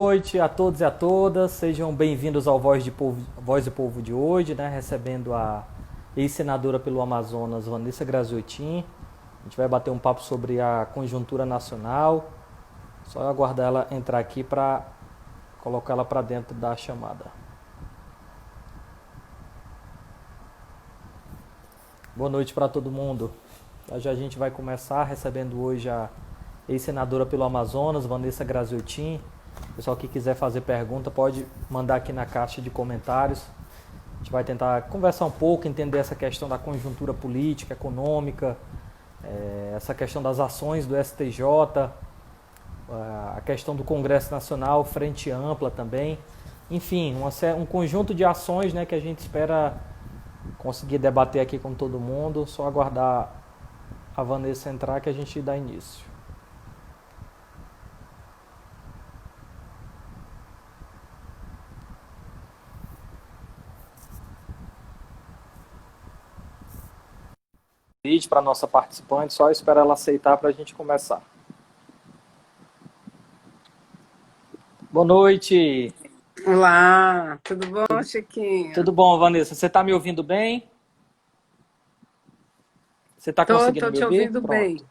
Boa noite a todos e a todas, sejam bem-vindos ao Voz do Povo de hoje, né? Recebendo a ex-senadora pelo Amazonas, Vanessa Graziotin. A gente vai bater um papo sobre a conjuntura nacional. Só aguardar ela entrar aqui para colocar ela para dentro da chamada. Boa noite para todo mundo. Já a gente vai começar recebendo hoje a ex-senadora pelo Amazonas, Vanessa Graziotin. Pessoal que quiser fazer pergunta pode mandar aqui na caixa de comentários. A gente vai tentar conversar um pouco, entender essa questão da conjuntura política, econômica, essa questão das ações do STJ, a questão do Congresso Nacional, frente ampla também. Enfim, um conjunto de ações, né, que a gente espera conseguir debater aqui com todo mundo. Só aguardar a Vanessa entrar que a gente dá início. Para a nossa participante, só esperar ela aceitar para a gente começar. Boa noite. Olá, tudo bom, Tudo, Chiquinho? tudo bom, Vanessa? Você está me ouvindo bem? Você está conseguindo Tô me te ouvir? ouvindo Pronto. bem.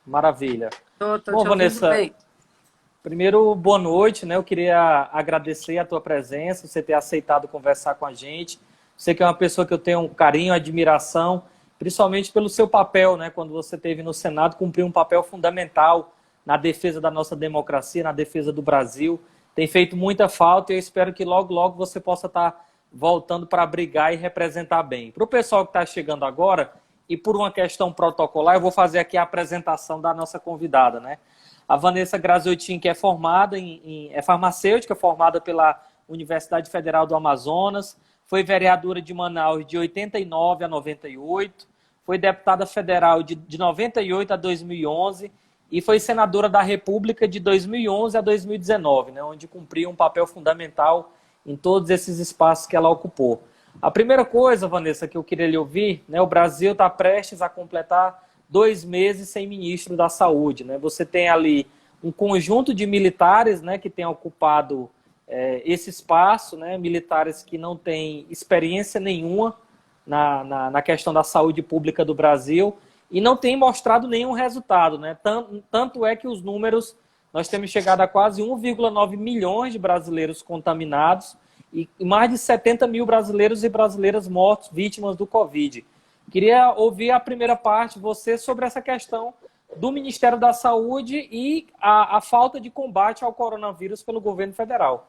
Maravilha. Tô Bom, te ouvindo Vanessa, bem. primeiro, boa noite, né? Eu queria agradecer a tua presença, você ter aceitado conversar com a gente. Você que é uma pessoa que eu tenho um carinho, admiração, principalmente pelo seu papel, né? Quando você esteve no Senado, cumpriu um papel fundamental na defesa da nossa democracia, na defesa do Brasil. Tem feito muita falta e eu espero que logo, logo você possa estar voltando para brigar e representar bem. Para o pessoal que está chegando agora, e por uma questão protocolar, eu vou fazer aqui a apresentação da nossa convidada, né? A Vanessa Graziotin, que é formada é farmacêutica, formada pela Universidade Federal do Amazonas, foi vereadora de Manaus de 89 a 98, foi deputada federal de 98 a 2011 e foi senadora da República de 2011 a 2019, né, onde cumpriu um papel fundamental em todos esses espaços que ela ocupou. A primeira coisa, Vanessa, que eu queria lhe ouvir, né, o Brasil está prestes a completar 2 meses sem ministro da Saúde, né? Você tem ali um conjunto de militares, né, que tem ocupado esse espaço, né, militares que não têm experiência nenhuma na questão da saúde pública do Brasil e não têm mostrado nenhum resultado, né? Tanto é que os números, nós temos chegado a quase 1,9 milhões de brasileiros contaminados e mais de 70 mil brasileiros e brasileiras mortos, vítimas do Covid. Queria ouvir a primeira parte de você sobre essa questão do Ministério da Saúde e a falta de combate ao coronavírus pelo governo federal.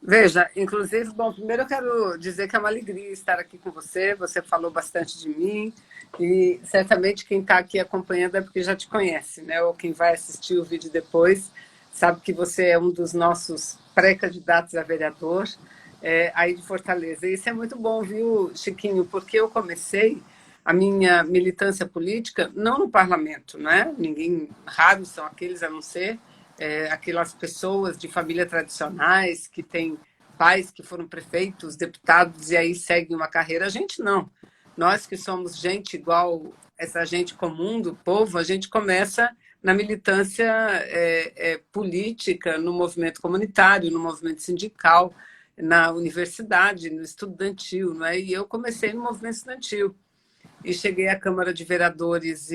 Veja, inclusive, bom, primeiro eu quero dizer que é uma alegria estar aqui com você. Você falou bastante de mim e certamente quem está aqui acompanhando é porque já te conhece, né? Ou quem vai assistir o vídeo depois sabe que você é um dos nossos pré-candidatos a vereador aí de Fortaleza. E isso é muito bom, viu, Chiquinho? Porque eu comecei a minha militância política não no parlamento, né? Ninguém, raros são aqueles a não ser aquelas pessoas de família tradicionais que têm pais que foram prefeitos, deputados e aí seguem uma carreira. A gente não. Nós que somos gente igual essa gente comum do povo, a gente começa na militância política, no movimento comunitário, no movimento sindical, na universidade, no estudantil, não é? E eu comecei no movimento estudantil e cheguei à Câmara de Vereadores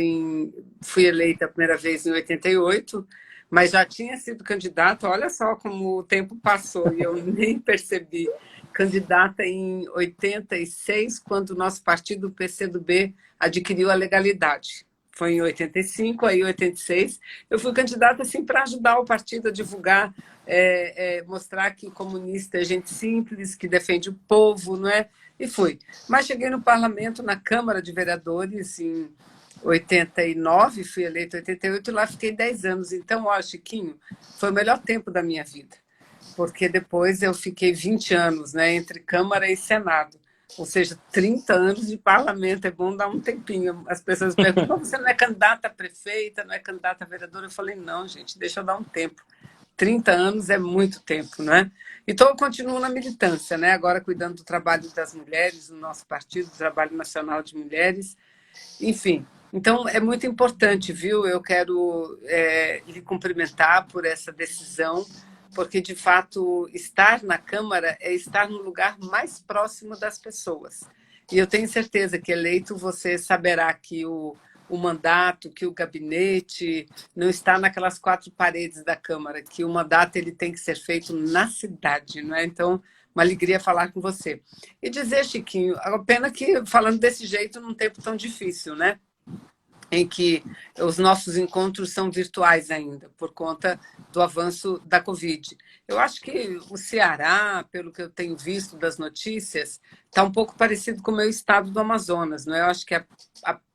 fui eleita a primeira vez em 88, mas já tinha sido candidata, olha só como o tempo passou e eu nem percebi, candidata em 86, quando o nosso partido, o PCdoB, adquiriu a legalidade. Foi em 85, aí em 86. Eu fui candidata assim, para ajudar o partido a divulgar, mostrar que comunista é gente simples, que defende o povo, não é? E fui. Mas cheguei no parlamento, na Câmara de Vereadores, em 89, fui eleita em 88, e lá fiquei 10 anos. Então, ó, Chiquinho, foi o melhor tempo da minha vida, porque depois eu fiquei 20 anos, né, entre Câmara e Senado. Ou seja, 30 anos de parlamento, é bom dar um tempinho. As pessoas perguntam, você não é candidata a prefeita, não é candidata a vereadora? Eu falei, não, gente, deixa eu dar um tempo. 30 anos é muito tempo, não é? Então, eu continuo na militância, né? Agora cuidando do trabalho das mulheres no nosso partido, do Trabalho Nacional de Mulheres, enfim. Então, é muito importante, viu? Eu quero lhe cumprimentar por essa decisão, porque, de fato, estar na Câmara é estar no lugar mais próximo das pessoas. E eu tenho certeza que, eleito, você saberá que o mandato, que o gabinete não está naquelas quatro paredes da Câmara, que o mandato ele tem que ser feito na cidade, não é? Então, uma alegria falar com você. E dizer, Chiquinho, a pena que falando desse jeito num tempo tão difícil, né? Em que os nossos encontros são virtuais ainda, por conta do avanço da Covid. Eu acho que o Ceará, pelo que eu tenho visto das notícias, está um pouco parecido com o meu estado do Amazonas. Não é? Eu acho que a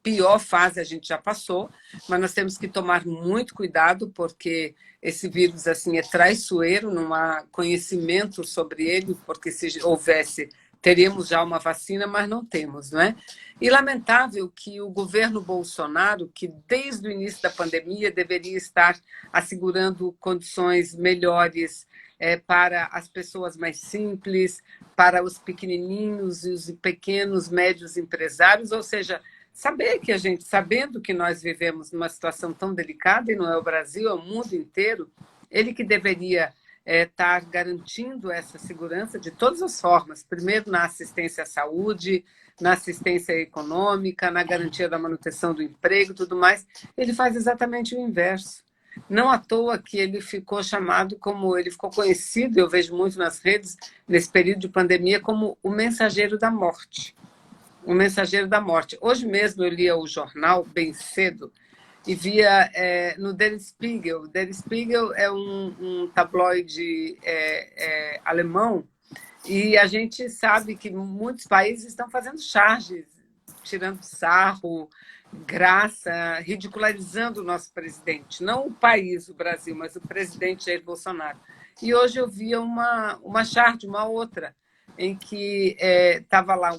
pior fase a gente já passou, mas nós temos que tomar muito cuidado, porque esse vírus assim, é traiçoeiro, não há conhecimento sobre ele, porque se houvesse, teríamos já uma vacina, mas não temos, não é? E lamentável que o governo Bolsonaro, que desde o início da pandemia deveria estar assegurando condições melhores para as pessoas mais simples, para os pequenininhos e os pequenos, médios empresários, ou seja, saber que sabendo que nós vivemos numa situação tão delicada, e não é o Brasil, é o mundo inteiro, ele que deveria estar garantindo essa segurança de todas as formas, primeiro na assistência à saúde, na assistência econômica, na garantia da manutenção do emprego e tudo mais, ele faz exatamente o inverso. Não à toa que ele ficou chamado como, ele ficou conhecido, eu vejo muito nas redes, nesse período de pandemia, como o mensageiro da morte. O mensageiro da morte. Hoje mesmo eu lia o jornal bem cedo e via no Der Spiegel. O Der Spiegel é um tabloide alemão, e a gente sabe que muitos países estão fazendo charges, tirando sarro, graça, ridicularizando o nosso presidente. Não o país, o Brasil, mas o presidente Jair Bolsonaro. E hoje eu via uma charge, uma outra, em que estava lá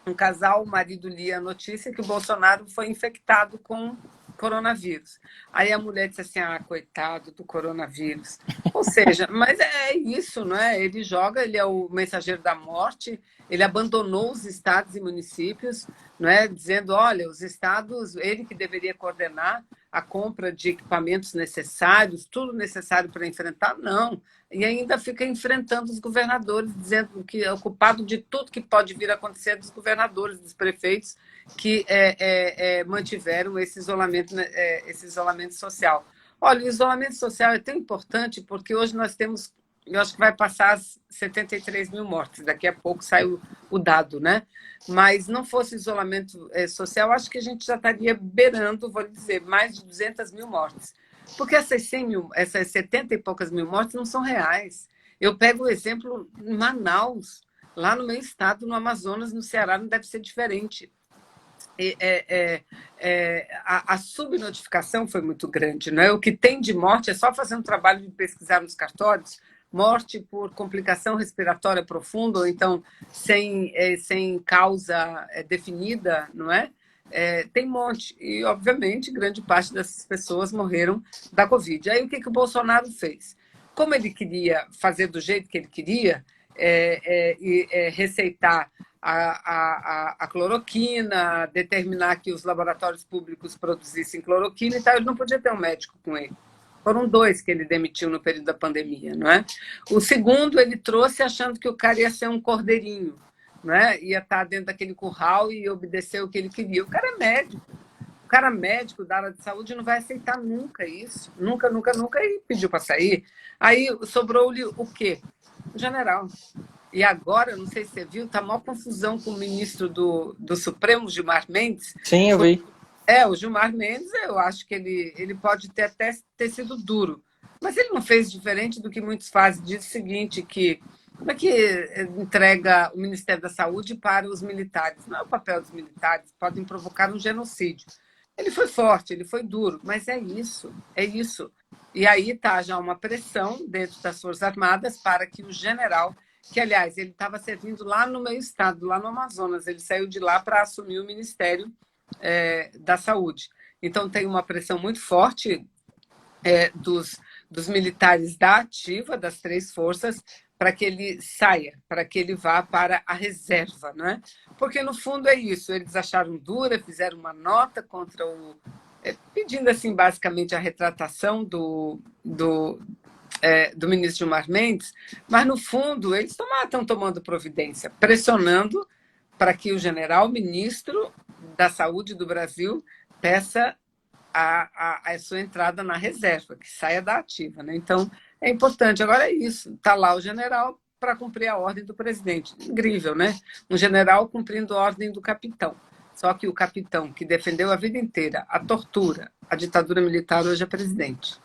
um casal, o marido lia a notícia que o Bolsonaro foi infectado com coronavírus. Aí a mulher disse assim, coitado do coronavírus. Ou seja, mas é isso, não é? Ele joga, ele é o mensageiro da morte, ele abandonou os estados e municípios, não é? Dizendo, olha, os estados, ele que deveria coordenar a compra de equipamentos necessários, tudo necessário para enfrentar, não. E ainda fica enfrentando os governadores, dizendo que é o culpado de tudo que pode vir a acontecer dos governadores, dos prefeitos, que mantiveram esse isolamento social. Olha, o isolamento social é tão importante porque hoje nós temos, eu acho que vai passar as 73 mil mortes, daqui a pouco sai o dado, né? Mas não fosse isolamento social, acho que a gente já estaria beirando, vou dizer, mais de 200 mil mortes. Porque essas 70 e poucas mil mortes não são reais. Eu pego o exemplo em Manaus, lá no meu estado, no Amazonas, no Ceará, não deve ser diferente. A subnotificação foi muito grande, não é? O que tem de morte é só fazer um trabalho de pesquisar nos cartórios, morte por complicação respiratória profunda, ou então sem causa definida, não é? Tem um monte. E, obviamente, grande parte dessas pessoas morreram da Covid. Aí, o que o Bolsonaro fez? Como ele queria fazer do jeito que ele queria, receitar a cloroquina, determinar que os laboratórios públicos produzissem cloroquina e tal, ele não podia ter um médico com ele. Foram 2 que ele demitiu no período da pandemia, não é? O segundo ele trouxe achando que o cara ia ser um cordeirinho, não é? Ia estar dentro daquele curral e obedecer o que ele queria. O cara é médico. O cara médico da área de saúde não vai aceitar nunca isso. Nunca, nunca, nunca. E pediu para sair. Aí sobrou-lhe o quê? O general. E agora, não sei se você viu, está maior confusão com o ministro do Supremo, Gilmar Mendes. Sim, eu vi. O Gilmar Mendes, eu acho que ele pode até ter sido duro, mas ele não fez diferente do que muitos fazem. Diz o seguinte, que como é que entrega o Ministério da Saúde para os militares? Não é o papel dos militares, podem provocar um genocídio. Ele foi forte, ele foi duro, mas é isso, é isso. E aí está já uma pressão dentro das Forças Armadas para que o general, que, aliás, ele estava servindo lá no meu estado, lá no Amazonas, ele saiu de lá para assumir o Ministério da Saúde. Então, tem uma pressão muito forte dos militares da ativa, das 3 forças, para que ele saia, para que ele vá para a reserva, não é? Porque, no fundo, é isso. Eles acharam dura, fizeram uma nota contra pedindo, assim, basicamente, a retratação do ministro Gilmar Mendes, mas, no fundo, eles estão tomando providência, pressionando para que o general ministro da Saúde do Brasil peça a sua entrada na reserva, que saia da ativa. Né? Então, é importante. Agora é isso, está lá o general para cumprir a ordem do presidente. Incrível, né? Um general cumprindo a ordem do capitão. Só que o capitão que defendeu a vida inteira a tortura, a ditadura militar, hoje é presidente.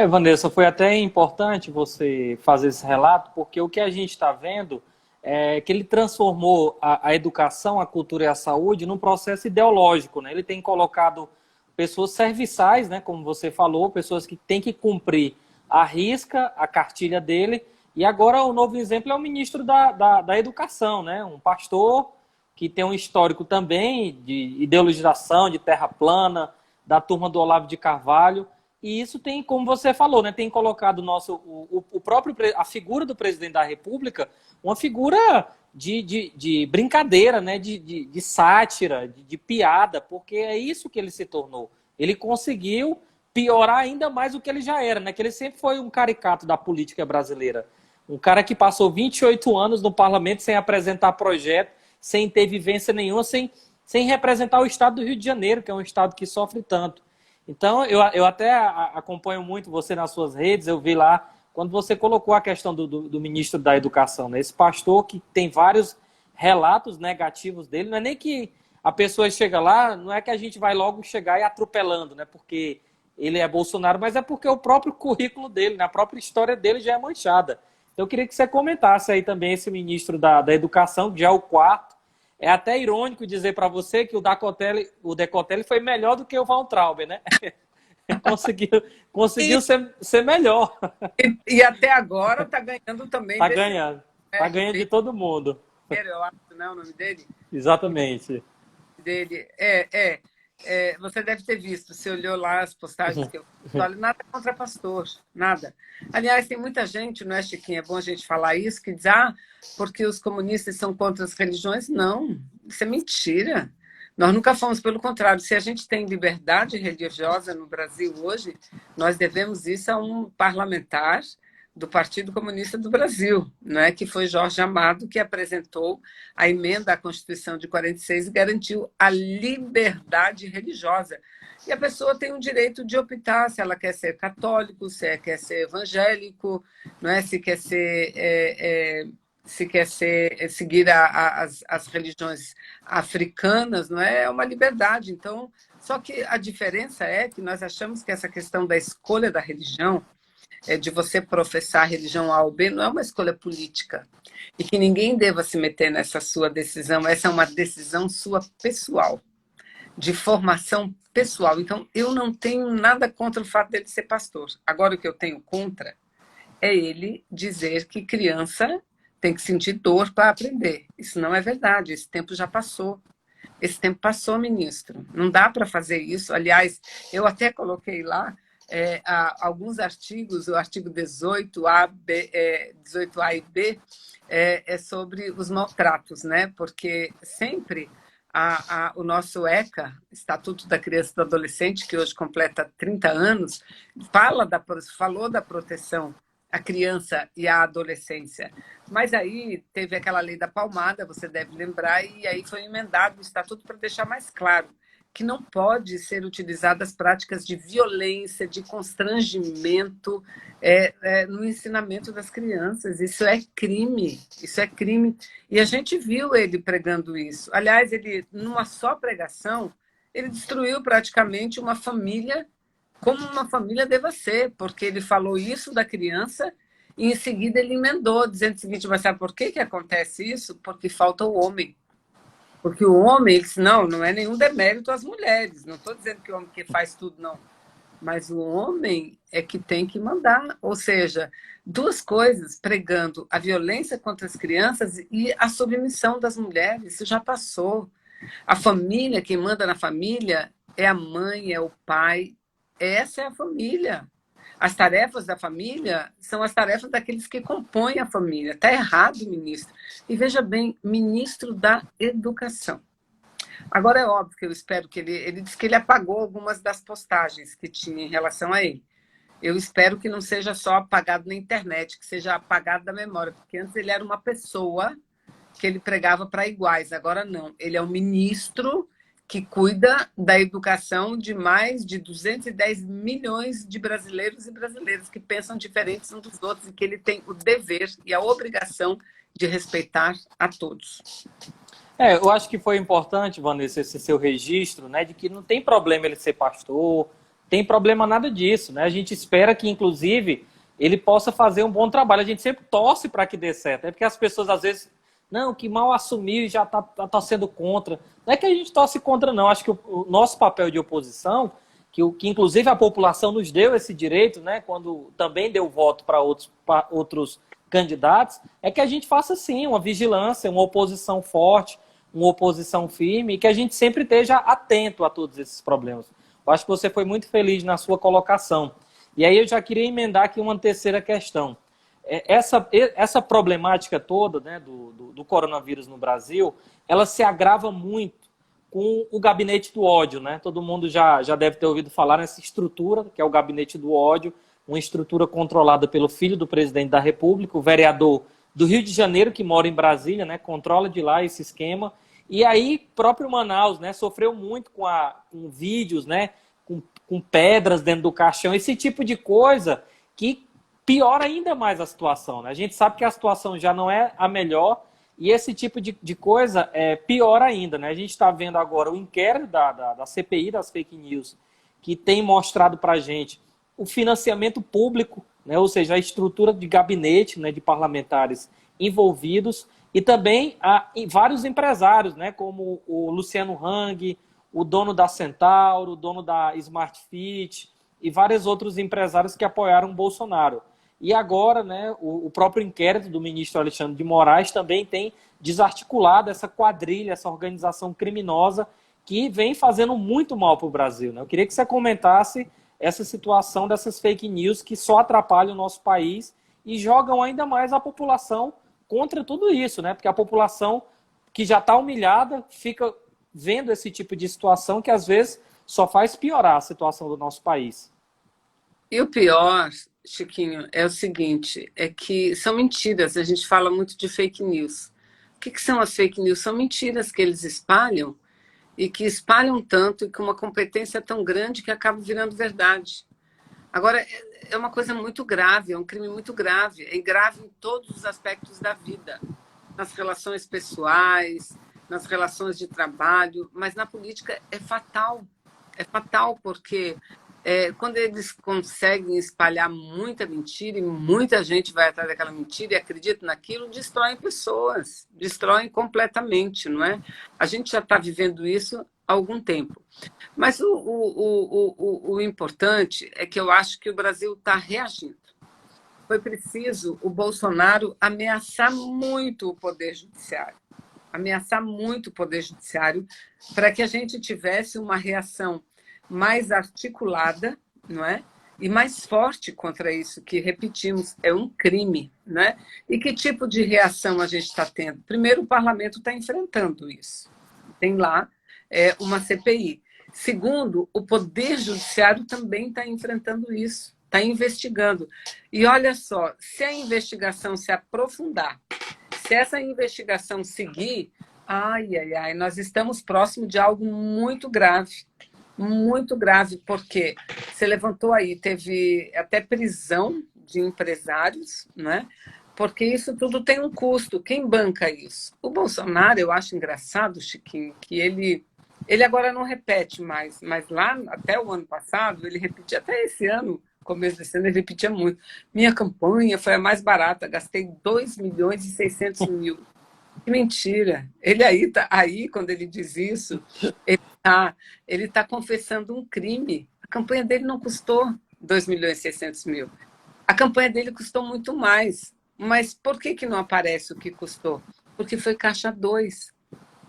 Vanessa, foi até importante você fazer esse relato, porque o que a gente está vendo é que ele transformou a educação, a cultura e a saúde num processo ideológico. Né? Ele tem colocado pessoas serviçais, né, como você falou, pessoas que têm que cumprir à risca a cartilha dele. E agora o novo exemplo é o ministro da Educação, né? Um pastor que tem um histórico também de ideologização, de terra plana, da turma do Olavo de Carvalho. E isso tem, como você falou, né, tem colocado a figura do presidente da República uma figura de brincadeira, né, de sátira, de piada, porque é isso que ele se tornou. Ele conseguiu piorar ainda mais o que ele já era, né, que ele sempre foi um caricato da política brasileira. Um cara que passou 28 anos no parlamento sem apresentar projeto, sem ter vivência nenhuma, sem representar o estado do Rio de Janeiro, que é um estado que sofre tanto. Então, eu até acompanho muito você nas suas redes, eu vi lá, quando você colocou a questão do ministro da Educação, né? Esse pastor que tem vários relatos negativos dele, não é nem que a pessoa chega lá, não é que a gente vai logo chegar e atropelando, né? Porque ele é Bolsonaro, mas é porque o próprio currículo dele, né? A própria história dele já é manchada. Então, eu queria que você comentasse aí também esse ministro da Educação, que já é o quarto. É até irônico dizer para você que o Decotelli foi melhor do que o Weintraub, né? Conseguiu ser melhor. E até agora está ganhando também. Está ganhando. Está ganhando de todo mundo. Eu acho, não é o nome dele? Exatamente. Dele. Você deve ter visto, você olhou lá as postagens que eu olho, nada contra pastor, nada. Aliás, tem muita gente, não é, Chiquinha? É bom a gente falar isso, que diz, porque os comunistas são contra as religiões. Não, isso é mentira. Nós nunca fomos, pelo contrário. Se a gente tem liberdade religiosa no Brasil hoje, nós devemos isso a um parlamentar do Partido Comunista do Brasil, né, que foi Jorge Amado, que apresentou a emenda à Constituição de 46 e garantiu a liberdade religiosa. E a pessoa tem o direito de optar se ela quer ser católico, se ela quer ser evangélico, não é? Se quer seguir as religiões africanas, não é? É uma liberdade. Então, só que a diferença é que nós achamos que essa questão da escolha da religião, de você professar a religião A ou B, não é uma escolha política. E que ninguém deva se meter nessa sua decisão. Essa é uma decisão sua pessoal, de formação pessoal. Então, eu não tenho nada contra o fato dele ser pastor. Agora, o que eu tenho contra é ele dizer que criança tem que sentir dor para aprender. Isso não é verdade. Esse tempo já passou. Esse tempo passou, ministro. Não dá para fazer isso. Aliás, eu até coloquei lá alguns artigos, o artigo 18A, 18A e B, é sobre os maltratos, né? Porque sempre o nosso ECA, Estatuto da Criança e do Adolescente, que hoje completa 30 anos, falou da proteção à criança e à adolescência. Mas aí teve aquela lei da palmada, você deve lembrar, e aí foi emendado o Estatuto para deixar mais claro que não pode ser utilizadas práticas de violência, de constrangimento no ensinamento das crianças. Isso é crime, isso é crime. E a gente viu ele pregando isso. Aliás, ele, numa só pregação, ele destruiu praticamente uma família como uma família deva ser, porque ele falou isso da criança e em seguida ele emendou, dizendo o seguinte, mas sabe por que acontece isso? Porque falta o homem. Porque o homem, ele disse, não é nenhum demérito às mulheres. Não estou dizendo que o homem que faz tudo, não. Mas o homem é que tem que mandar. Ou seja, duas coisas, pregando a violência contra as crianças e a submissão das mulheres. Isso já passou. A família, quem manda na família é a mãe, é o pai. Essa é a família. As tarefas da família são as tarefas daqueles que compõem a família. Está errado, ministro. E veja bem, ministro da Educação. Agora é óbvio que eu espero que ele disse que ele apagou algumas das postagens que tinha em relação a ele. Eu espero que não seja só apagado na internet, que seja apagado da memória, porque antes ele era uma pessoa que ele pregava para iguais, agora não. Ele é um ministro que cuida da educação de mais de 210 milhões de brasileiros e brasileiras que pensam diferentes uns dos outros e que ele tem o dever e a obrigação de respeitar a todos. Eu acho que foi importante, Vanessa, esse seu registro, né, de que não tem problema ele ser pastor, tem problema nada disso, né? A gente espera que, inclusive, ele possa fazer um bom trabalho. A gente sempre torce para que dê certo. É porque as pessoas, às vezes, não, que mal assumiu e já está sendo contra. Não é que a gente torce contra, não. Acho que o nosso papel de oposição, que inclusive a população nos deu esse direito, né, quando também deu voto para outros candidatos, é que a gente faça, sim, uma vigilância, uma oposição forte, uma oposição firme, e que a gente sempre esteja atento a todos esses problemas. Eu acho que você foi muito feliz na sua colocação. E aí eu já queria emendar aqui uma terceira questão. Essa problemática toda, né, do coronavírus no Brasil, ela se agrava muito com o gabinete do ódio, né? Todo mundo já deve ter ouvido falar nessa estrutura, que é o gabinete do ódio, uma estrutura controlada pelo filho do presidente da República, o vereador do Rio de Janeiro, que mora em Brasília, né, controla de lá esse esquema. E aí, próprio Manaus, né, sofreu muito com vídeos, né, com pedras dentro do caixão, esse tipo de coisa que piora ainda mais a situação, né? A gente sabe que a situação já não é a melhor e esse tipo de coisa é pior ainda, né? A gente está vendo agora o inquérito da CPI, das fake news, que tem mostrado para a gente o financiamento público, né? Ou seja, a estrutura de gabinete, né, de parlamentares envolvidos, e também vários empresários, né, como o Luciano Hang, o dono da Centauro, o dono da Smart Fit e vários outros empresários que apoiaram o Bolsonaro. E agora, né, o próprio inquérito do ministro Alexandre de Moraes também tem desarticulado essa quadrilha, essa organização criminosa que vem fazendo muito mal para o Brasil, né? Eu queria que você comentasse essa situação dessas fake news que só atrapalham o nosso país e jogam ainda mais a população contra tudo isso, né? Porque a população que já está humilhada fica vendo esse tipo de situação que às vezes só faz piorar a situação do nosso país. E o pior, Chiquinho, é o seguinte, é que são mentiras, a gente fala muito de fake news. O que são as fake news? São mentiras que eles espalham e que espalham tanto e com uma competência tão grande que acaba virando verdade. Agora, é uma coisa muito grave, é um crime muito grave, é grave em todos os aspectos da vida, nas relações pessoais, nas relações de trabalho, mas na política é fatal porque quando eles conseguem espalhar muita mentira e muita gente vai atrás daquela mentira e acredita naquilo, destroem pessoas, destroem completamente, não é? A gente já está vivendo isso há algum tempo. Mas o importante é que eu acho que o Brasil está reagindo. Foi preciso o Bolsonaro ameaçar muito o Poder Judiciário, para que a gente tivesse uma reação mais articulada, não é? E mais forte contra isso, que, repetimos, é um crime, né? E que tipo de reação a gente está tendo? Primeiro, o parlamento está enfrentando isso. Tem lá uma CPI. Segundo, o Poder Judiciário também está enfrentando isso, está investigando. E olha só, se a investigação se aprofundar, se essa investigação seguir, nós estamos próximos de algo muito grave, porque você levantou aí, teve até prisão de empresários, né? Porque isso tudo tem um custo. Quem banca isso? O Bolsonaro, eu acho engraçado, Chiquinho, que ele agora não repete mais, mas lá até o ano passado, ele repetia, até esse ano, começo desse ano, ele repetia muito. Minha campanha foi a mais barata, gastei 2.600.000. Que mentira! Ele aí, quando ele diz isso, ele tá confessando um crime. A campanha dele não custou 2.600.000. A campanha dele custou muito mais. Mas por que não aparece o que custou? Porque foi caixa 2.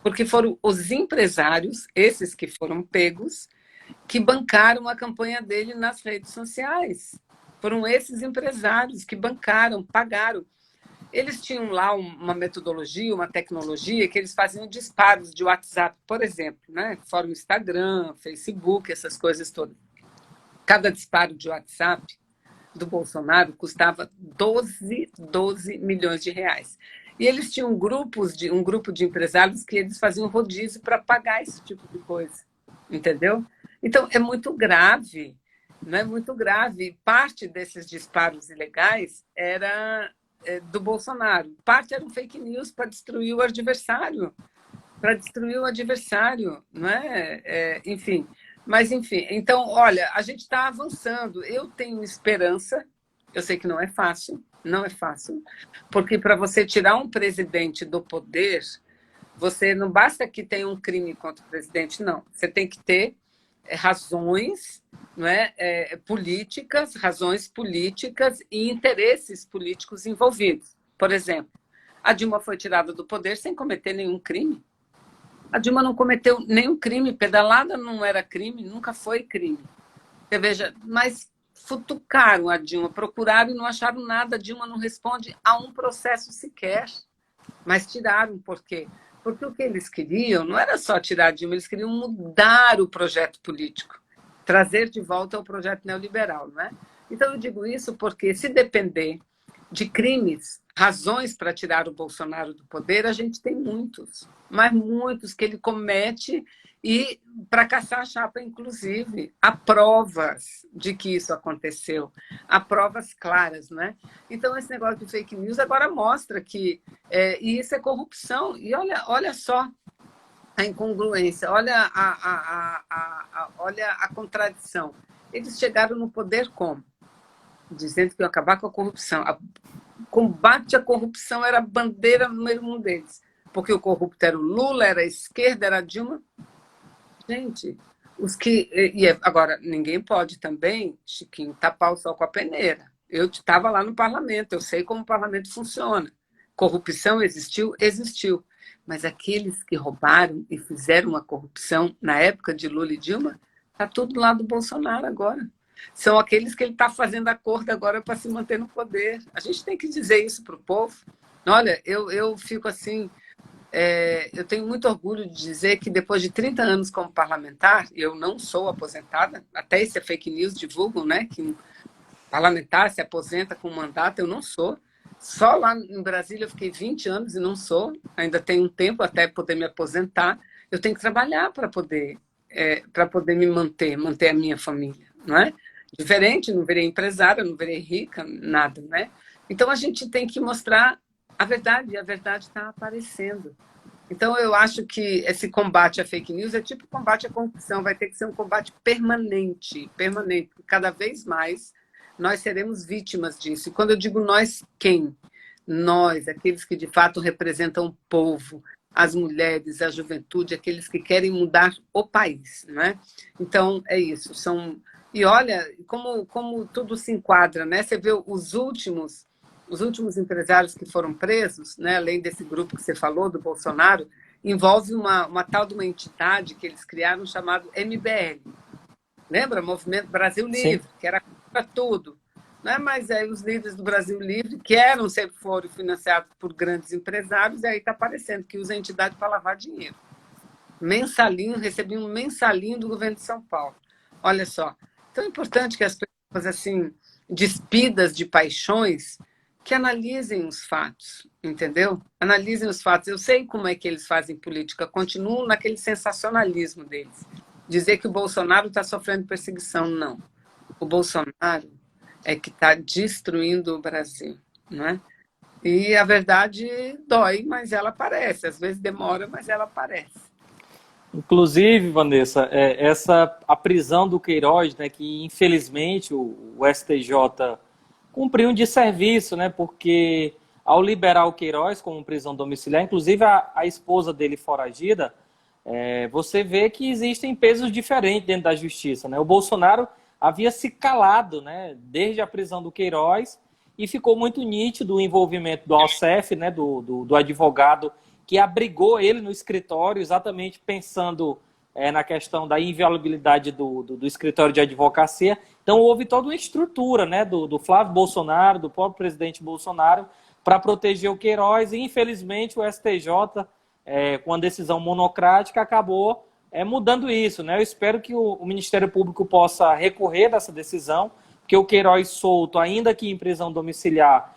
Porque foram os empresários, esses que foram pegos, que bancaram a campanha dele nas redes sociais. Foram esses empresários que bancaram, pagaram. Eles tinham lá uma metodologia, uma tecnologia que eles faziam disparos de WhatsApp, por exemplo, né? Fora o Instagram, Facebook, essas coisas todas. Cada disparo de WhatsApp do Bolsonaro custava 12 milhões de reais. E eles tinham um grupo de empresários que eles faziam rodízio para pagar esse tipo de coisa, entendeu? Então, é muito grave, não é muito grave. Parte desses disparos ilegais era do Bolsonaro. Parte eram fake news para destruir o adversário, não é? Enfim, mas enfim. Então, olha, a gente está avançando. Eu tenho esperança. Eu sei que não é fácil, não é fácil, porque para você tirar um presidente do poder, você não basta que tenha um crime contra o presidente, não. Você tem que ter razões, não é? Razões políticas e interesses políticos envolvidos. Por exemplo, a Dilma foi tirada do poder sem cometer nenhum crime. A Dilma não cometeu nenhum crime, pedalada não era crime, nunca foi crime. Você veja, mas futucaram a Dilma, procuraram e não acharam nada. A Dilma não responde a um processo sequer, mas tiraram. Por quê? Porque o que eles queriam não era só tirar a Dilma, eles queriam mudar o projeto político, trazer de volta o projeto neoliberal, não é? Então, eu digo isso porque, se depender de crimes, razões para tirar o Bolsonaro do poder, a gente tem muitos, mas muitos que ele comete e para caçar a chapa, inclusive. Há provas de que isso aconteceu, há provas claras, né? Então, esse negócio de fake news agora mostra que e isso é corrupção. E olha só a incongruência, olha a contradição. Eles chegaram no poder como? Dizendo que iam acabar com a corrupção. O combate à corrupção era a bandeira número 1 deles, porque o corrupto era o Lula, era a esquerda, era a Dilma. Gente, agora, ninguém pode também, Chiquinho, tapar o sol com a peneira. Eu estava lá no parlamento, eu sei como o parlamento funciona. Corrupção existiu? Existiu. Mas aqueles que roubaram e fizeram a corrupção na época de Lula e Dilma, está tudo lá do Bolsonaro agora. São aqueles que ele está fazendo acordo agora para se manter no poder. A gente tem que dizer isso para o povo. Olha, eu fico assim... eu tenho muito orgulho de dizer que depois de 30 anos como parlamentar, eu não sou aposentada, até esse fake news divulgam, né, que um parlamentar se aposenta com um mandato, eu não sou. Só lá em Brasília eu fiquei 20 anos e não sou, ainda tenho um tempo até poder me aposentar. Eu tenho que trabalhar para poder me manter a minha família, não é? Diferente, não virei empresária, não virei rica, nada, né? Então a gente tem que mostrar a verdade, e a verdade está aparecendo. Então, eu acho que esse combate à fake news é tipo combate à corrupção, vai ter que ser um combate permanente, permanente. Cada vez mais nós seremos vítimas disso. E quando eu digo nós, quem? Nós, aqueles que de fato representam o povo, as mulheres, a juventude, aqueles que querem mudar o país, não é? Então, é isso. E olha como tudo se enquadra, né? Você vê os últimos empresários que foram presos, né, além desse grupo que você falou, do Bolsonaro, envolve uma tal de uma entidade que eles criaram chamado MBL. Lembra? Movimento Brasil Livre, sim, que era contra tudo. Né? Mas aí os líderes do Brasil Livre, que sempre foram financiados por grandes empresários, e aí está aparecendo que usa a entidade para lavar dinheiro. Recebiam um mensalinho do governo de São Paulo. Olha só. Então é importante que as pessoas, assim, despidas de paixões, que analisem os fatos, entendeu? Analisem os fatos. Eu sei como é que eles fazem política, continuam naquele sensacionalismo deles. Dizer que o Bolsonaro está sofrendo perseguição, não. O Bolsonaro é que está destruindo o Brasil, não é? E a verdade dói, mas ela aparece. Às vezes demora, mas ela aparece. Inclusive, Vanessa, a prisão do Queiroz, né, que infelizmente o STJ cumpriu um desserviço, né, porque ao liberar o Queiroz como prisão domiciliar, inclusive a esposa dele foragida, você vê que existem pesos diferentes dentro da justiça, né? O Bolsonaro havia se calado, né, desde a prisão do Queiroz, e ficou muito nítido o envolvimento do Alcef, né, do advogado que abrigou ele no escritório, exatamente pensando na questão da inviolabilidade do escritório de advocacia. Então, houve toda uma estrutura, né, do Flávio Bolsonaro, do próprio presidente Bolsonaro, para proteger o Queiroz, e infelizmente o STJ, com a decisão monocrática, acabou mudando isso, né? Eu espero que o Ministério Público possa recorrer dessa decisão, porque o Queiroz solto, ainda que em prisão domiciliar,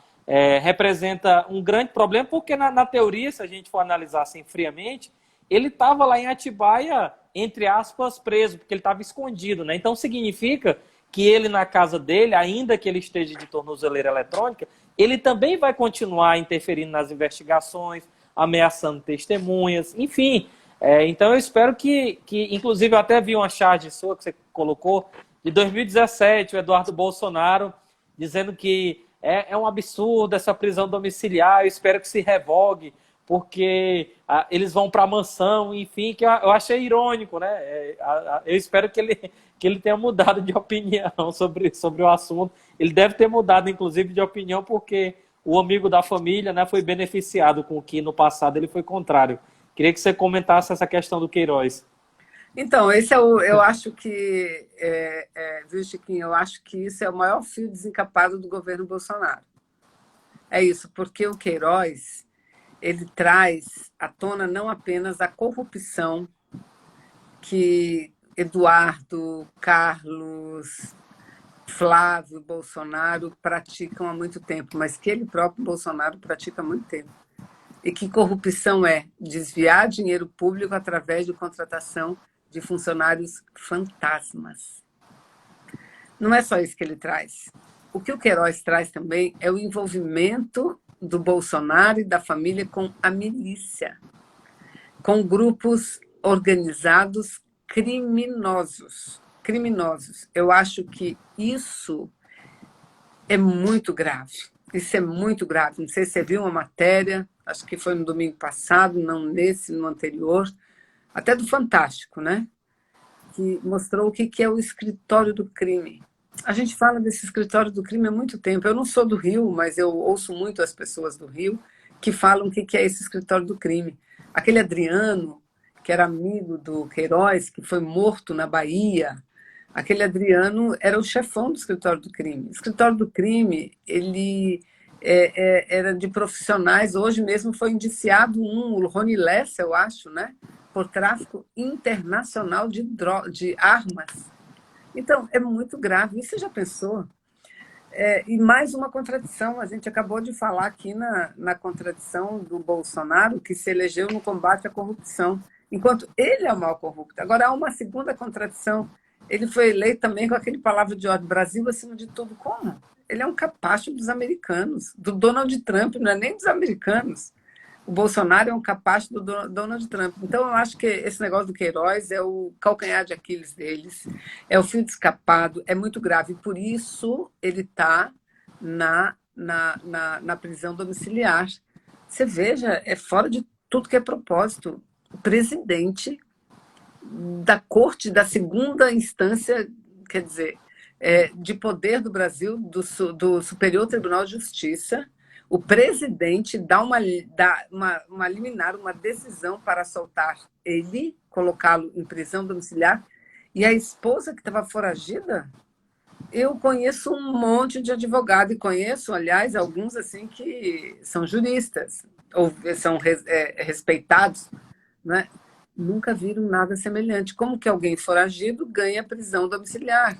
representa um grande problema, porque na teoria, se a gente for analisar assim friamente, ele estava lá em Atibaia, entre aspas, preso, porque ele estava escondido, né? Então significa que ele na casa dele, ainda que ele esteja de tornozeleira eletrônica, ele também vai continuar interferindo nas investigações, ameaçando testemunhas, enfim. Então eu espero que, inclusive eu até vi uma charge sua que você colocou, de 2017, o Eduardo Bolsonaro, dizendo que é um absurdo essa prisão domiciliar, eu espero que se revogue, porque eles vão para a mansão, enfim, que eu achei irônico, né? Eu espero que ele tenha mudado de opinião sobre o assunto. Ele deve ter mudado, inclusive, de opinião, porque o amigo da família, né, foi beneficiado com o que no passado ele foi contrário. Queria que você comentasse essa questão do Queiroz. Então, eu acho que, viu, Chiquinho, eu acho que isso é o maior fio desencapado do governo Bolsonaro. É isso, porque o Queiroz, ele traz à tona não apenas a corrupção que Eduardo, Carlos, Flávio, Bolsonaro praticam há muito tempo, mas que ele próprio, Bolsonaro, pratica há muito tempo. E que corrupção é desviar dinheiro público através de contratação de funcionários fantasmas. Não é só isso que ele traz. O que o Queiroz traz também é o envolvimento do Bolsonaro e da família com a milícia, com grupos organizados criminosos. Eu acho que isso é muito grave. Isso é muito grave. Não sei se você viu uma matéria, acho que foi no domingo passado, não nesse, no anterior, até do Fantástico, né? Que mostrou o que é o escritório do crime. A gente fala desse escritório do crime há muito tempo. Eu não sou do Rio, mas eu ouço muito as pessoas do Rio que falam o que é esse escritório do crime. Aquele Adriano, que era amigo do Queiroz, que foi morto na Bahia, aquele Adriano era o chefão do escritório do crime. O escritório do crime, ele era de profissionais. Hoje mesmo foi indiciado o Rony Lessa, eu acho, né? Por tráfico internacional de armas. Então, é muito grave. E você já pensou? E mais uma contradição. A gente acabou de falar aqui na contradição do Bolsonaro, que se elegeu no combate à corrupção, enquanto ele é o maior corrupto. Agora, há uma segunda contradição. Ele foi eleito também com aquele palavra de ordem, Brasil acima de tudo. Como? Ele é um capacho dos americanos, do Donald Trump, não é nem dos americanos. O Bolsonaro é um capacho do Donald Trump. Então, eu acho que esse negócio do Queiroz é o calcanhar de Aquiles deles, é o fio de escapado, é muito grave. Por isso, ele está na prisão domiciliar. Você veja, é fora de tudo que é propósito. O presidente da corte da segunda instância, quer dizer, de poder do Brasil, do Superior Tribunal de Justiça, o presidente dá uma liminar, uma decisão para soltar ele, colocá-lo em prisão domiciliar, e a esposa que estava foragida. Eu conheço um monte de advogado, e conheço, aliás, alguns assim que são juristas, ou são respeitados, né? Nunca viram nada semelhante. Como que alguém foragido ganha prisão domiciliar?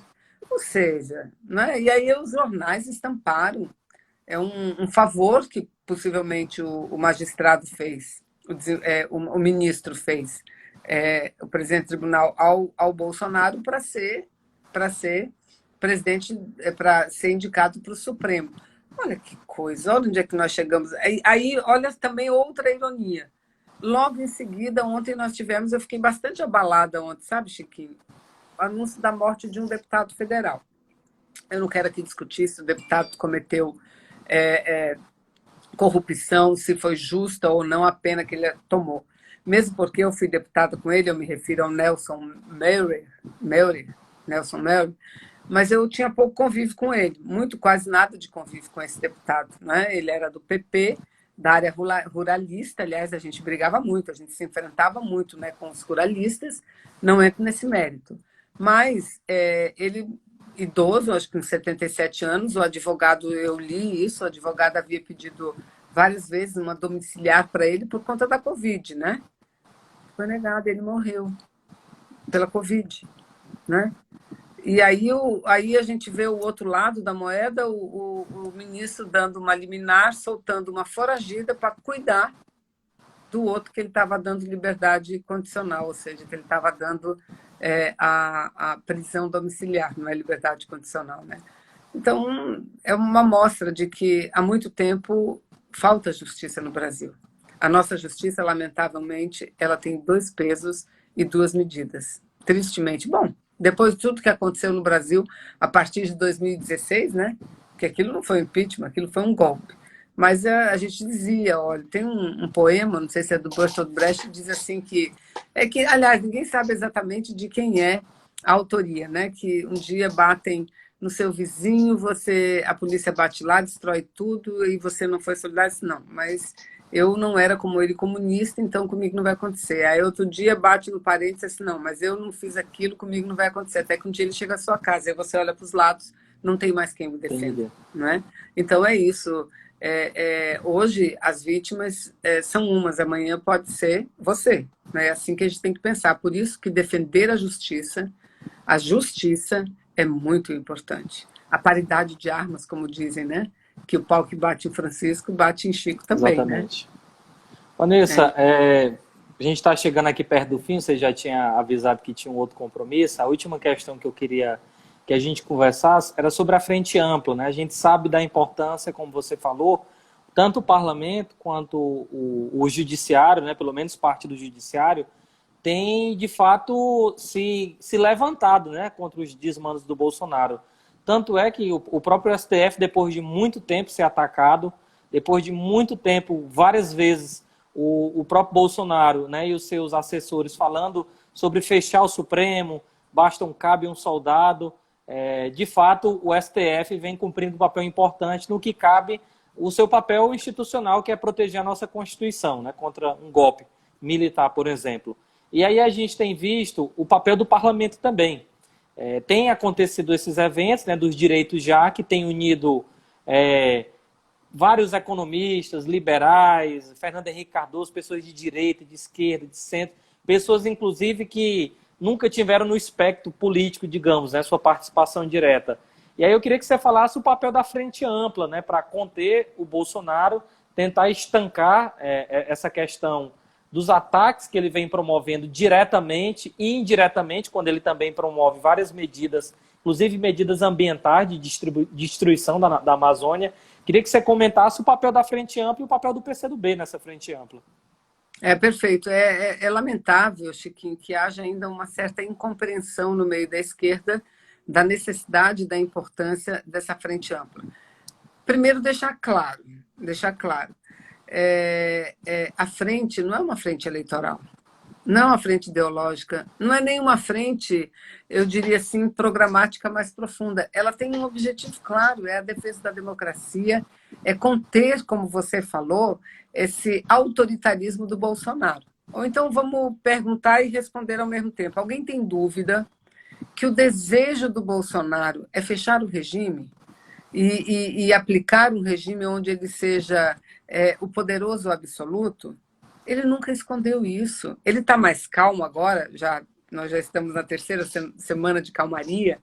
Ou seja, né? E aí os jornais estamparam. É um favor que possivelmente o magistrado fez, o ministro fez, o presidente do tribunal ao Bolsonaro para ser presidente, para ser indicado para o Supremo. Olha que coisa, olha onde é que nós chegamos. Aí olha também outra ironia. Logo em seguida, ontem nós tivemos, eu fiquei bastante abalada ontem, sabe, Chiquinho? O anúncio da morte de um deputado federal. Eu não quero aqui discutir se o deputado cometeu corrupção, se foi justa ou não a pena que ele tomou. Mesmo porque eu fui deputada com ele, eu me refiro ao Nelson Murray, mas eu tinha pouco convívio com ele, quase nada de convívio com esse deputado, né? Ele era do PP, da área ruralista, aliás, a gente brigava muito, a gente se enfrentava muito, né, com os ruralistas, não entro nesse mérito. Mas ele, idoso, acho que com 77 anos, o advogado, eu li isso, o advogado havia pedido várias vezes uma domiciliar para ele por conta da Covid, né? Foi negado, ele morreu pela Covid, né? E aí a gente vê o outro lado da moeda, o ministro dando uma liminar, soltando uma foragida para cuidar do outro que ele estava dando liberdade condicional, ou seja, que ele estava dando a prisão domiciliar, não é liberdade condicional, né? Então, é uma mostra de que há muito tempo falta justiça no Brasil. A nossa justiça, lamentavelmente, ela tem 2 pesos e 2 medidas. Tristemente. Bom, depois de tudo que aconteceu no Brasil, a partir de 2016, né? Que aquilo não foi impeachment, aquilo foi um golpe. Mas a gente dizia, olha, tem um poema, não sei se é do Bertolt Brecht, que diz assim que, aliás, ninguém sabe exatamente de quem é a autoria, né? Que um dia batem no seu vizinho, a polícia bate lá, destrói tudo e você não foi solidário. Não, mas eu não era como ele comunista, então comigo não vai acontecer. Aí outro dia bate no parente e diz assim, não, mas eu não fiz aquilo, comigo não vai acontecer. Até que um dia ele chega à sua casa, aí você olha para os lados, não tem mais quem o defenda. Não é? Então é isso. Hoje as vítimas são umas, amanhã pode ser você. Né? É assim que a gente tem que pensar. Por isso que defender a justiça é muito importante. A paridade de armas, como dizem, né? Que o pau que bate em Francisco bate em Chico também, Exatamente. Né? Vanessa, a gente está chegando aqui perto do fim, você já tinha avisado que tinha um outro compromisso. A última questão que eu queria que a gente conversasse era sobre a frente ampla, né? A gente sabe da importância, como você falou, tanto o parlamento quanto o judiciário, né? Pelo menos parte do judiciário, tem, de fato, se levantado, né, contra os desmandos do Bolsonaro. Tanto é que o próprio STF, depois de muito tempo ser atacado, depois de muito tempo, várias vezes, o próprio Bolsonaro, né, e os seus assessores falando sobre fechar o Supremo, basta um cabo e um soldado, de fato, o STF vem cumprindo um papel importante no que cabe o seu papel institucional, que é proteger a nossa Constituição, né, contra um golpe militar, por exemplo. E aí a gente tem visto o papel do parlamento também. Tem acontecido esses eventos, né, dos direitos já, que tem unido vários economistas, liberais, Fernando Henrique Cardoso, pessoas de direita, de esquerda, de centro, pessoas, inclusive, que nunca tiveram no espectro político, digamos, né, sua participação direta. E aí eu queria que você falasse o papel da frente ampla, né, para conter o Bolsonaro, tentar estancar essa questão dos ataques que ele vem promovendo diretamente e indiretamente, quando ele também promove várias medidas, inclusive medidas ambientais de destruição da Amazônia. Queria que você comentasse o papel da Frente Ampla e o papel do PCdoB nessa Frente Ampla. Perfeito. É lamentável, Chiquinho, que haja ainda uma certa incompreensão no meio da esquerda da necessidade e da importância dessa Frente Ampla. Primeiro, deixar claro, a frente não é uma frente eleitoral, não é uma frente ideológica, não é nem uma frente, eu diria assim, programática mais profunda. Ela tem um objetivo claro, é a defesa da democracia, é conter, como você falou, esse autoritarismo do Bolsonaro. Ou então vamos perguntar e responder ao mesmo tempo. Alguém tem dúvida que o desejo do Bolsonaro é fechar o regime e aplicar um regime onde ele seja o poderoso absoluto? Ele nunca escondeu isso. Ele está mais calmo agora, nós já estamos na terceira semana de calmaria.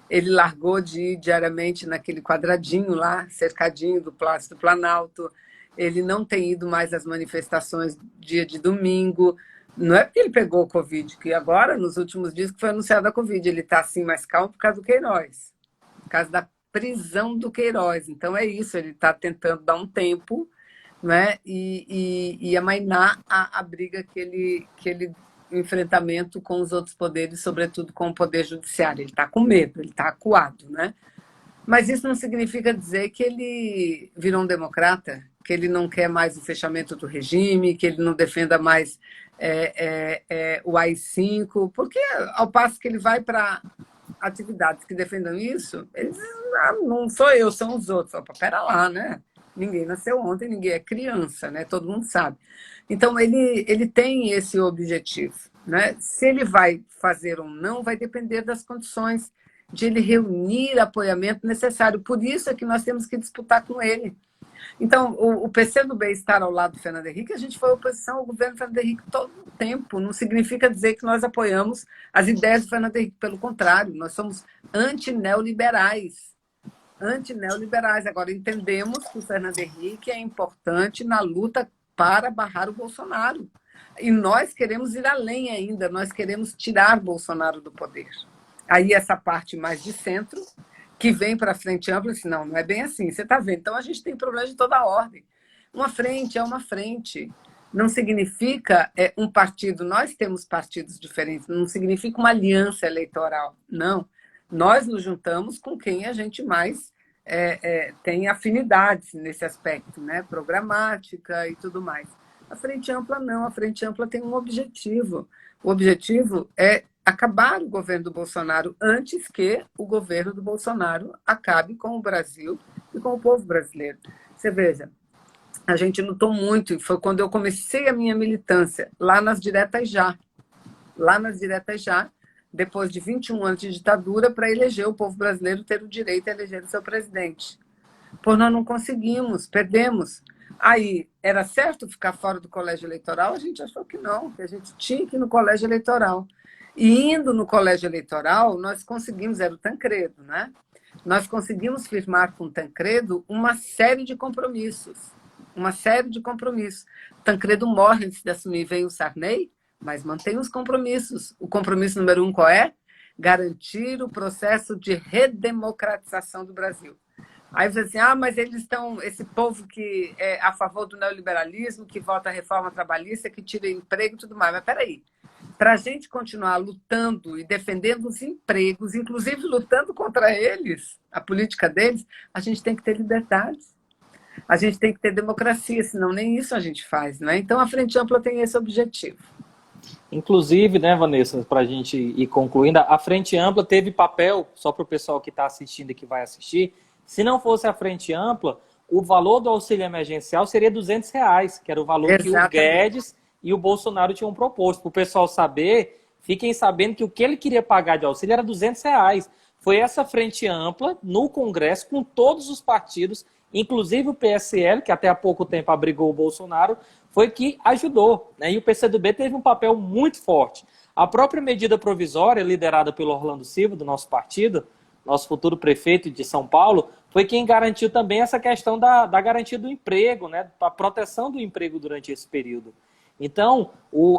Ele largou de ir diariamente naquele quadradinho lá, cercadinho do Palácio do Planalto. Ele não tem ido mais às manifestações dia de domingo. Não é porque ele pegou o Covid, que agora, nos últimos dias que foi anunciada a Covid, ele está assim mais calmo por causa do Queiroz, por causa da prisão do Queiroz. Então é isso, ele está tentando dar um tempo, né, e amainar a briga que ele enfrentamento com os outros poderes, sobretudo com o poder judiciário. Ele está com medo, ele está acuado, né? Mas isso não significa dizer que ele virou um democrata, que ele não quer mais o fechamento do regime, que ele não defenda mais o AI-5, porque ao passo que ele vai para atividades que defendam isso, ele diz, não sou eu, são os outros. Opa, pera lá, né? Ninguém nasceu ontem, ninguém é criança, né? Todo mundo sabe. Então, ele tem esse objetivo, né? Se ele vai fazer ou não, vai depender das condições de ele reunir apoiamento necessário. Por isso é que nós temos que disputar com ele. Então, o PCdoB estar ao lado do Fernando Henrique, a gente foi oposição ao governo Fernando Henrique todo o tempo. Não significa dizer que nós apoiamos as ideias do Fernando Henrique. Pelo contrário, nós somos antineoliberais. Antineoliberais. Agora, entendemos que o Fernando Henrique é importante na luta para barrar o Bolsonaro. E nós queremos ir além ainda, nós queremos tirar Bolsonaro do poder. Aí essa parte mais de centro, que vem para a frente ampla, assim, não é bem assim, você está vendo. Então a gente tem problemas de toda a ordem. Uma frente é uma frente. Não significa um partido, nós temos partidos diferentes, não significa uma aliança eleitoral, não. Nós nos juntamos com quem a gente mais tem afinidades nesse aspecto, né? Programática e tudo mais. A Frente Ampla não, a Frente Ampla tem um objetivo. O objetivo é acabar o governo do Bolsonaro antes que o governo do Bolsonaro acabe com o Brasil e com o povo brasileiro. Você veja, a gente lutou muito, e foi quando eu comecei a minha militância, lá nas Diretas Já. Lá nas Diretas Já, depois de 21 anos de ditadura, para eleger o povo brasileiro ter o direito a eleger o seu presidente. Pois nós não conseguimos, perdemos. Aí, era certo ficar fora do colégio eleitoral? A gente achou que não, que a gente tinha que ir no colégio eleitoral. E indo no colégio eleitoral, nós conseguimos, era o Tancredo, né? Nós conseguimos firmar com o Tancredo uma série de compromissos. Uma série de compromissos. Tancredo morre antes de assumir, vem o Sarney, mas mantém os compromissos. O compromisso número 1 qual é? Garantir o processo de redemocratização do Brasil. Aí você diz assim, mas eles estão, esse povo que é a favor do neoliberalismo, que vota a reforma trabalhista, que tira emprego e tudo mais. Mas peraí, para a gente continuar lutando e defendendo os empregos, inclusive lutando contra eles, a política deles, a gente tem que ter liberdade. A gente tem que ter democracia, senão nem isso a gente faz, né? Então a Frente Ampla tem esse objetivo. Inclusive, né, Vanessa, para a gente ir concluindo, a Frente Ampla teve papel, só para o pessoal que está assistindo e que vai assistir, se não fosse a Frente Ampla, o valor do auxílio emergencial seria R$200, que era o valor Exatamente. que o Guedes e o Bolsonaro tinham proposto. Para o pessoal saber, fiquem sabendo que o que ele queria pagar de auxílio era R$200. Foi essa Frente Ampla, no Congresso, com todos os partidos, inclusive o PSL, que até há pouco tempo abrigou o Bolsonaro, foi que ajudou, né? E o PCdoB teve um papel muito forte. A própria medida provisória, liderada pelo Orlando Silva, do nosso partido, nosso futuro prefeito de São Paulo, foi quem garantiu também essa questão da garantia do emprego, né? A proteção do emprego durante esse período. Então,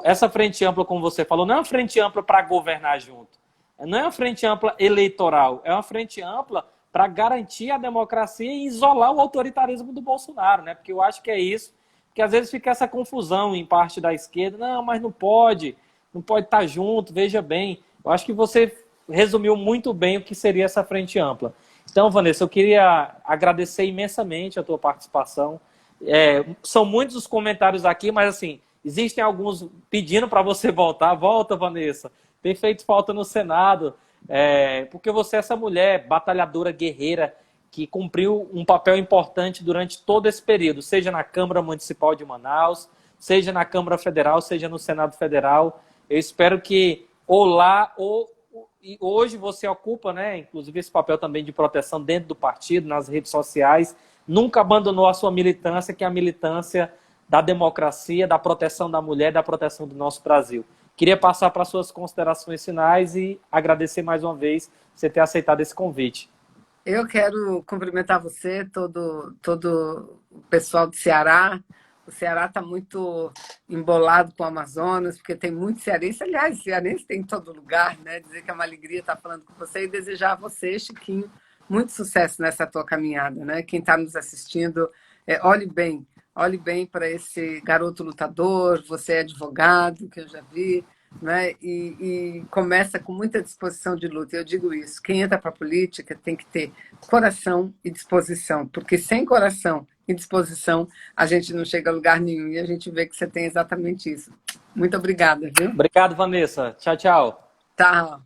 essa Frente Ampla, como você falou, não é uma Frente Ampla para governar junto. Não é uma Frente Ampla eleitoral, é uma Frente Ampla para garantir a democracia e isolar o autoritarismo do Bolsonaro, né? Porque eu acho que é isso, que às vezes fica essa confusão em parte da esquerda, não, mas não pode estar junto, veja bem. Eu acho que você resumiu muito bem o que seria essa Frente Ampla. Então, Vanessa, eu queria agradecer imensamente a tua participação. São muitos os comentários aqui, mas assim, existem alguns pedindo para você voltar. Volta, Vanessa. Tem feito falta no Senado, porque você é essa mulher batalhadora, guerreira, que cumpriu um papel importante durante todo esse período, seja na Câmara Municipal de Manaus, seja na Câmara Federal, seja no Senado Federal. Eu espero que e hoje você ocupa, né, inclusive esse papel também de proteção dentro do partido, nas redes sociais, nunca abandonou a sua militância, que é a militância da democracia, da proteção da mulher, da proteção do nosso Brasil. Queria passar para suas considerações finais e agradecer mais uma vez você ter aceitado esse convite. Eu quero cumprimentar você, todo o pessoal do Ceará. O Ceará está muito embolado com o Amazonas, porque tem muito cearense. Aliás, cearense tem em todo lugar, né? Dizer que é uma alegria estar falando com você e desejar a você, Chiquinho, muito sucesso nessa tua caminhada, né? Quem está nos assistindo, olhe bem para esse garoto lutador. Você é advogado, que eu já vi, né? E começa com muita disposição de luta. Eu digo isso, quem entra para a política tem que ter coração e disposição, porque sem coração e disposição a gente não chega a lugar nenhum, e a gente vê que você tem exatamente isso. Muito obrigada, viu? Obrigado, Vanessa. Tchau, tchau. Tchau.